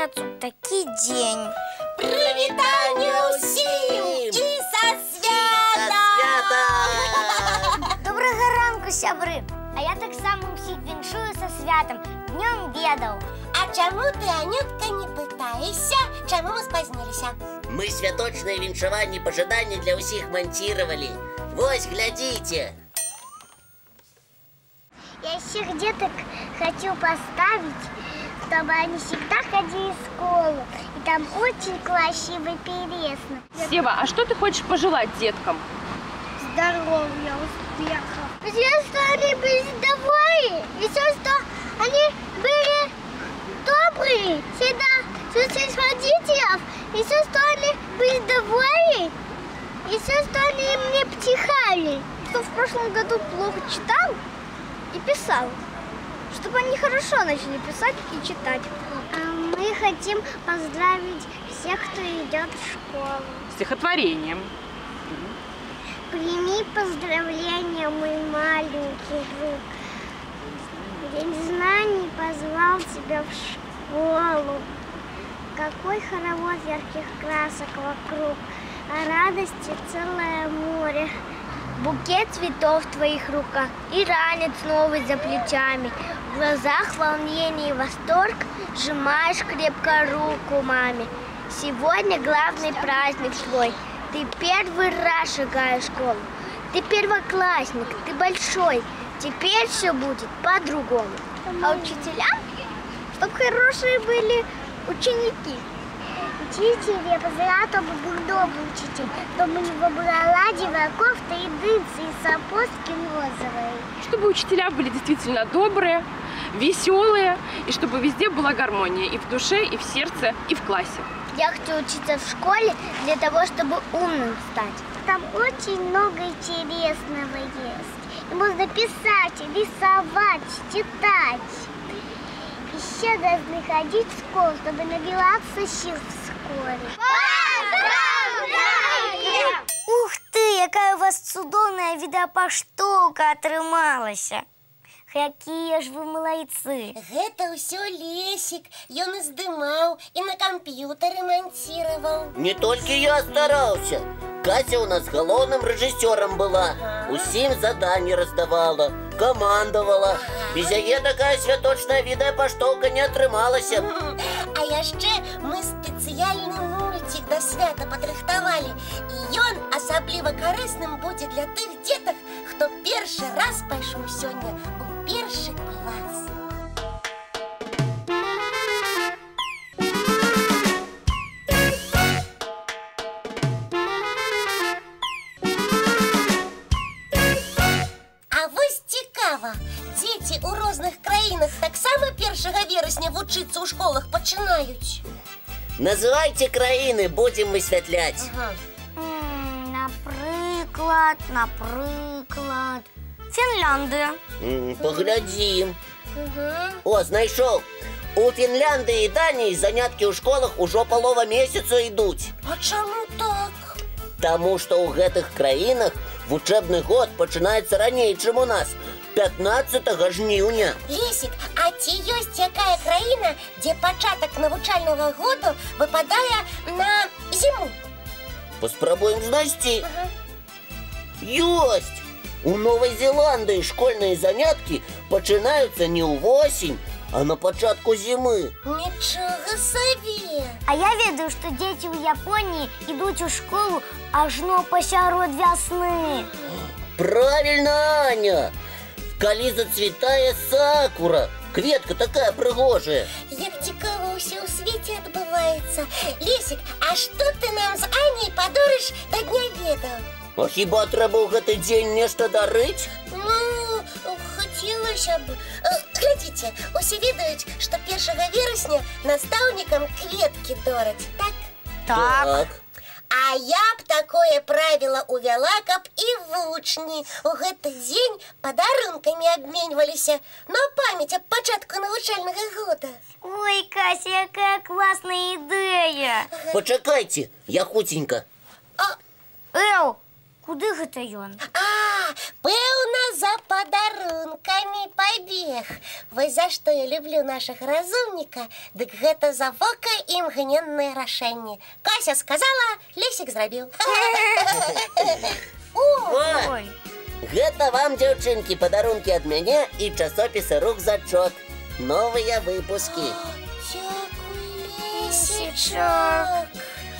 сэрцу такі дзень. Прывітанне ўсім! І са святам! Добрага ранку, сябры! А я таксама ўсіх віншую са святам, днём ведаў. А чаму ты, Анютка, не пытаешься? Чаму мы спазніліся? Мы святочное віншаванне пажаданні для ўсіх монтировали. Вось, глядите. Я всех деток хочу поставить, чтобы они всегда ходили в школу. И там очень красиво и интересно. Сева, а что ты хочешь пожелать деткам? Здоровья, успехов. Все, что они были довольны, и все, что они были добрые, всегда слушались родителей, и все, что они были довольны, и все, что они мне птихали. Кто в прошлом году плохо читал и писал, чтобы они хорошо начали писать и читать. Мы хотим поздравить всех, кто идет в школу. Стихотворением. Прими поздравления, мой маленький друг. День знаний позвал тебя в школу. Какой хоровод ярких красок вокруг, а радости целое море. Букет цветов в твоих руках и ранец новый за плечами. В глазах волнение и восторг, сжимаешь крепко руку маме. Сегодня главный праздник свой. Ты первый раз шагаешь в школу. Ты первоклассник, ты большой. Теперь все будет по-другому. А учителям, чтобы хорошие были ученики. Учитель, я позвала, чтобы был добрый учитель, чтобы у него была ладевая кофта и дынцы, и сапожки розовые. Чтобы учителя были действительно добрые, веселые, и чтобы везде была гармония и в душе, и в сердце, и в классе. Я хочу учиться в школе для того, чтобы умным стать. Там очень много интересного есть. И можно писать, рисовать, читать. Еще должны ходить в школу, чтобы набираться сил в школе. Поздравляем! Ух ты, какая у вас цудоўная відэапаштоўка атрымалася! Какие ж вы молодцы! Гэта ўсё Лесик. Ён і здымаў, і на камп'ютары монтировал. Не только я старался. Катя у нас головным режиссером была. Усім заданні раздавала, командовала. Без яе такая святочная відэапаштоўка не атрымалася. А яшчэ мы спецыяльны мультик да свята падрыхтавалі. І ён асабліва карысным будзе для тых дзетак, хто першы раз пайшоў сёння у першы клас. А вось цікава, дзеці ў розных краінах таксама 1 верасня вучыцца ў школах пачынаюць. Называйте краіны, будем высвятляць. Напрыклад, Фінляндыя. Поглядзім. О, знайшоў. У Фінляндыі і Даніі заняткі ў школах ужо палова месяца ідуць. А чаму так? Таму што ў гэтых краінах вучэбны год пачынаецца раней, чым у нас, 15 жніўня. Лесик, а ці ёсць якая краіна, дзе пачатак навучальнага году выпадае на зіму? Паспрабуем знайсці. Ёсць! У Новай Зеландыі школьныя заняткі пачынаюцца не ўвосень, а на пачатку зімы. Нічога сабе! А я ведаю, што дзеці ў Японіі ідуць у школу ажно пасярод вясны. Правильно, Аня! Калі зацвітае сакура, кветка такая прыгожая. Як цікава ўсё ў свеце адбываецца. Лесик, а што ты нам з Аней падорыш да дня ведаў? А хіба трэба ў гэты дзень нешта дарыць? Ну, хацелася б. Глядзіце, усе ведаюць, што 1 верасня настаўнікам кветкі дораць, так? Так. А я б такое правіла увяла, каб і вучні ў гэты дзень падарункамі абменьваліся на памяць аб пачатку навучальнага года. Ой, Кася, якая класная ідэя! Пачакайце, я хуценька. Эў, куды гэта ён? Пэўна, за подарунками побег. Вось за што я люблю нашага разумніка, дык гэта за вока імгненнае рашэнне. Кася сказала, Лесік зрабіў. Ой! Гэта вам, дзяўчынкі, падарункі ад мяне і часопіса «Рюкзачок». Новыя выпускі. Дзякуй, Лесічок.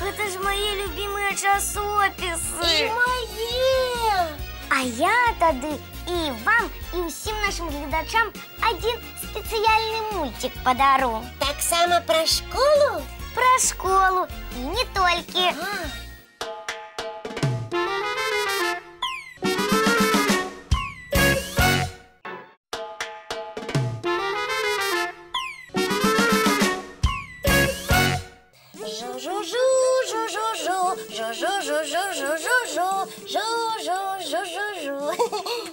Это же мои любимые часописы. І мае. А я тады і вам, і ўсім нашим гледачам один спецыяльны мультик падару. Таксама пра школу? Про школу и не только. Жу-жу-жу, жу-жу-жу, жу-жу-жу-жу-жу-жу, жу-жу-жу-жу-жу.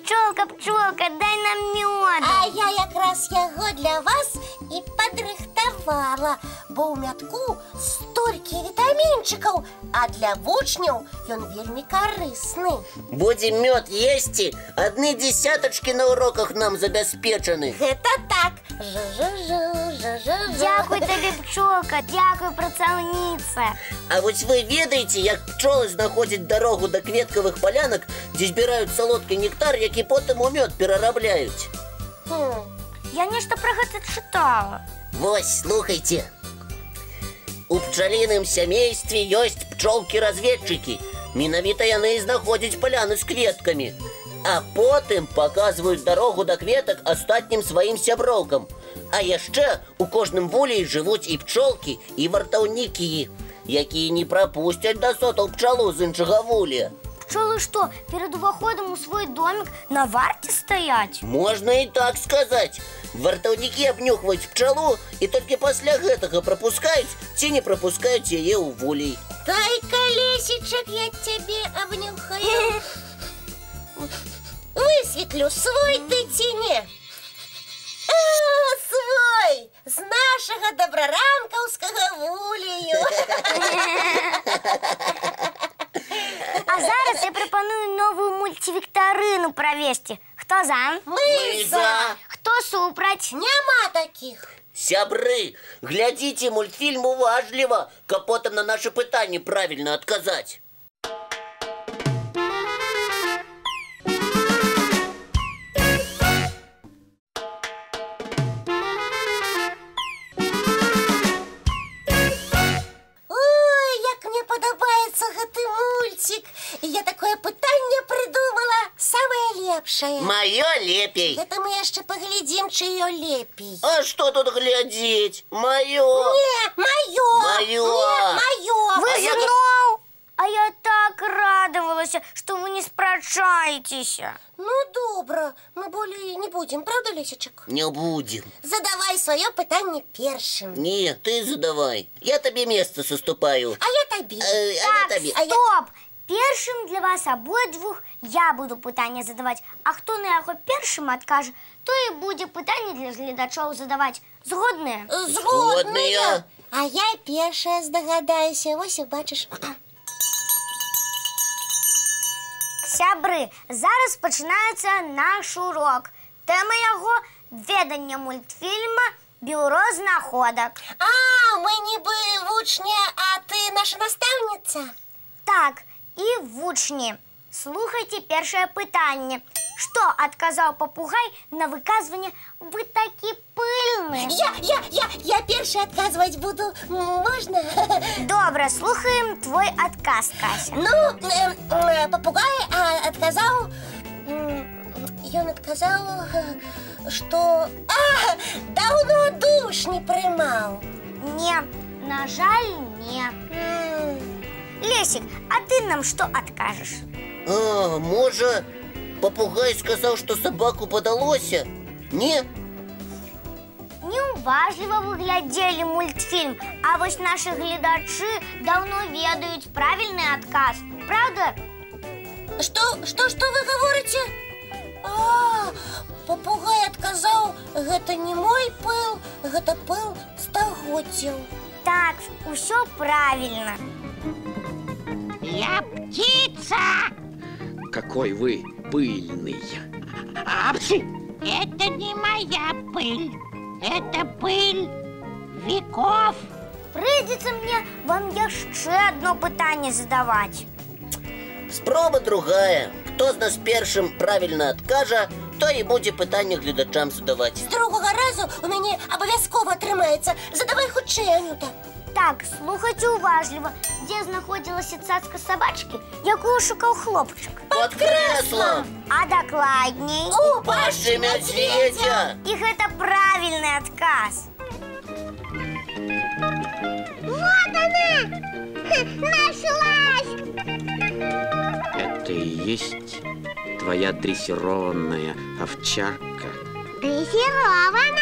Пчелка, пчелка, дай нам меду. А я якраз яго для вас і падрыхтавала, бо ў мятку столькі вітамінчыкаў, а для вучняў ён вельмі карысны. Будем мед есці, адны дзесятачкі на уроках нам забяспечаны. Гэта так. Жу-жу-жу, жу-жу-жу. Дякую тебе, пчелка, дякую, працаўніца. А вось вы ведаеце, як пчолы знаходзяць дарогу да кветкавых палянак, дзе збіраюць салодкі нектар, які потым у мёд перарабляюць? Я нешта пра гэта чытала. Вось, слухайце. У пчаліным сямействе ёсць пчолкі-разведчыкі. Менавіта яны і знаходзяць паляны з кветкамі. А потым паказваюць дарогу да кветак астатнім сваім сяброўкам. А яшчэ у кожным вулеі жывуць і пчолкі, і вартаўнікі, якія не прапусцяць да сотаў пчалу з іншага вулея. Пчелы что, перед уходом у свой домик на варте стоять? Можна і так сказаць. Вартаўнікі абнюхваюць пчалу і толькі пасля гэтага прапускаюць ці не прапускаюць яе ў вулей. Дай-ка, Лесічак, я цябе абнюхаю. Высветлю, свой ты ці не? Свой! З нашага добраранкаўскага вулею. А зараз я прапаную новую мультивикторину провести. Кто за? Мы за. Кто супраць? Няма таких. Сябры, глядзіце мультфільм уважліва, каб потым на нашы пытанні правільна адказаць. Ой, як мне падабаецца гэты мультик. Я такое пытанне придумала, самае лепшае. Маё лепей. Гэта мы яшчэ паглядзім, чыё лепей. А што тут глядзець? Маё. Не, маё. Маё. Не, маё. Вы А я зноў? А я так радовалась, что вы не спрачаетесь. Ну, добра, мы болей не будем, правда, Лесічак? Не будем. Задавай сваё пытанне першым. Не, ты задавай. Я табе месца саступаю. А я табе. Я табе. Стоп! Першым для вас обоих я буду пытанне задаваць, а хто на яго першым адкажа, то і будзе пытанне для гледачоў задаваць. Згодныя? Згодныя. А я першая здагадаюся, вось і бачыш. Сябры, зараз пачынаецца наш урок. Тэма яго веданне мультфільма «Бюро знаходак». А, мы нібы вучні, а ты наша настаўніца? Так, і вучні. Слухайце першае пытанне. Што адказаў папугай на выказванне «Вы такі пыльны»? Я першая адказваць буду. Можна? Добра, слухаем твой адказ, Кася. Ну, папугай адказаў... Ён адказаў, што... даўно душ не прымаў. Не, на жаль, не. Лесик, а ты нам што адкажаш? А, можа, папугай сказаў, што сабаку падалося? Не? Неуважліва вы глядзелі мультфільм, а вось нашы гледачы даўно ведаюць правільны адказ. Правда? Што вы гаворыце? Папугай адказаў, гэта не мой пыл, гэта пыл стагоддзяў. Так, усё правильно. Я птица! Какой вы пыльный. Это не моя пыль. Это пыль веков. Придется мне вам яшчэ одно пытанне задаваць. Спроба другая. Хто з нас першым правільна адкажа, той і будзе пытанне гледачам задаваць. З другога разу у мяне абавязкова атрымаецца. Задавай хутчэй, Анюта. Так, слухайце уважліва. Дзе знаходзілася цацка сабачкі, якую шукаў хлопчык? Под крэслам! А дакладней? У пашчы мядзведзя! І гэта правільны адказ. Вот она! Нашлась! Это и есть твоя дрессированная овчарка? Дрессированная?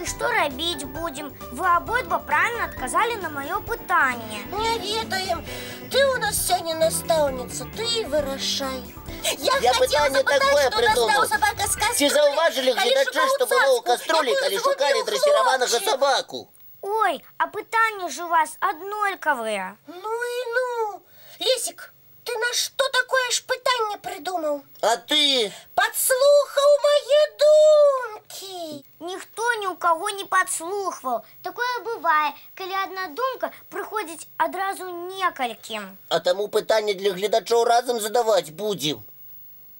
И что рабіць будем? Вы обойдва правильно отказали на мое пытанне. Не ведаем. Ты у нас сёння настаўніца, ты і вырашай. Я пытанне такое придумал. Собака з каструлі, Ці заўважылі гледачы, што было ў каструлі, калі шукалі дрэссіраванага сабаку? Ой, а пытанні ж у вас аднолькавыя. Ну і ну. Лесик, ты на што такое ж пытанне придумал? А ты? Подслухаў мае думкі. Ніхто ні ў каго не падслухваў. Такое бывае, калі адна думка прыходзіць адразу некалькім. А таму пытанне для гледачоў разам задаваць будзем.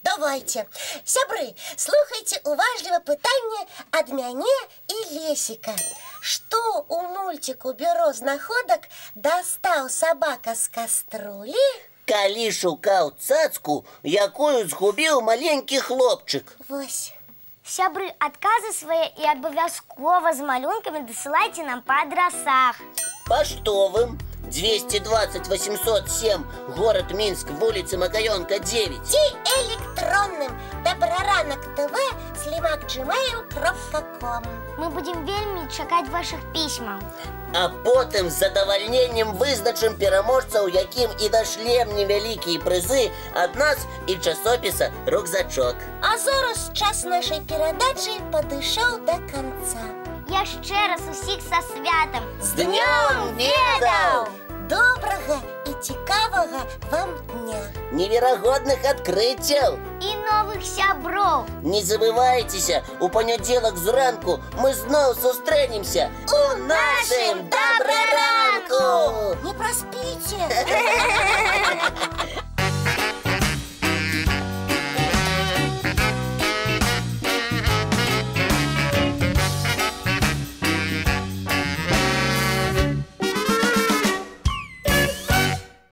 Давайте. Сябры, слухайте уважліва пытанне ад мяне і Лесіка. Што у мульціку бюро знаходак дастаў сабака з каструлі? Калі шукаў цацку, якую згубіў маленькі хлопчык. Вось. Сябры, адказы свае і абавязкова з малюнкамі дасылайце нам па адрасах. Паштовым 220 807, город Минск, вулица Макаёнка, 9. Ці электронным добраранак ТВ @gmail.com. Мы будем вельмі чакаць вашых пісьмаў. А потым з задавальненнем вызначым пераможцаў, якім і дашлем невялікія прызы ад нас і часопіса «Рюкзачок». А зараз час нашай перадачы падышоў да канца. Яшчэ раз усіх са святам! З Днём ведаў! Добрага і цікавага вам дня! Неверагодных адкрыццяў! І новых сяброў! Не забывайцеся, у панядзелак зранку мы зноў сустрэнемся у нашым добраранку! Не праспіце!